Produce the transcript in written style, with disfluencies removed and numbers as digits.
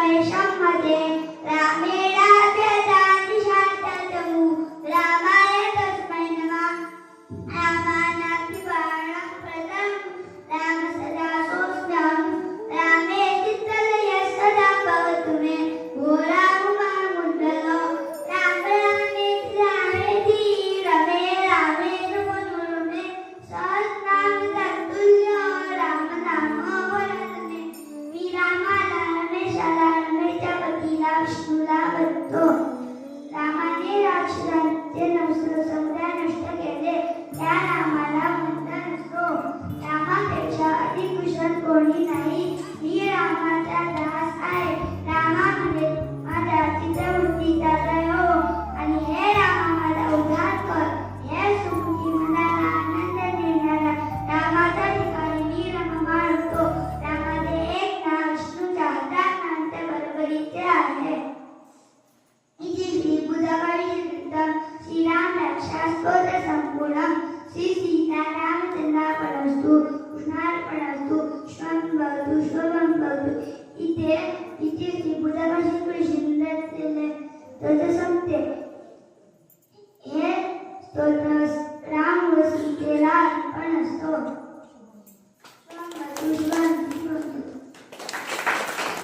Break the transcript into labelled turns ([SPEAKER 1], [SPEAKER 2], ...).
[SPEAKER 1] वेषमध्ये रामेणाभ्यजातिशान्ततमु रामाय तस्मै नमः। रामानातिबाणप्रदं राम सदा सोऽस्म्यहं रामे चित्तलयः सदा भवतु मे घोरा उमामुद्गलो राम रामेति रामेति रमे रामेण मनोरमे सहस्रनाम तत्तुल्यो राम नाम वरदने। मी रामाला रमेशाला रमेशच्या पतीला विष्णूला बघतो। रामाने राक्षसांचे समुदाय नष्ट केले त्या रामाला म्हणता नसतो। रामापेक्षा अधिक कुशल कोणी नाही। मी रामाचा दास आहे। रामा म्हणजे माझ्या चित्रवृत्तीचा लय हो आणि हे रामा माझा उद्धार कर। हे सुखी मनाला आनंद देणारा रामाचा ठिकाणी मी रमा मानतो। रामाचे एक नाव विष्णूच्या 1000 नावांच्या बरोबरीचे आहे। इति श्री बुधवारी श्रीराम रक्षा स्तोत्र संपूर्णम श्री सीता रामचंद्रार्पणमस्तु कृष्णार्पणमस्तु शुभं भवतु। इथे श्री बुधवारी श्री स्तोत्र संपते। हे स्तोत्र राम व सीतेला अर्पण असतो।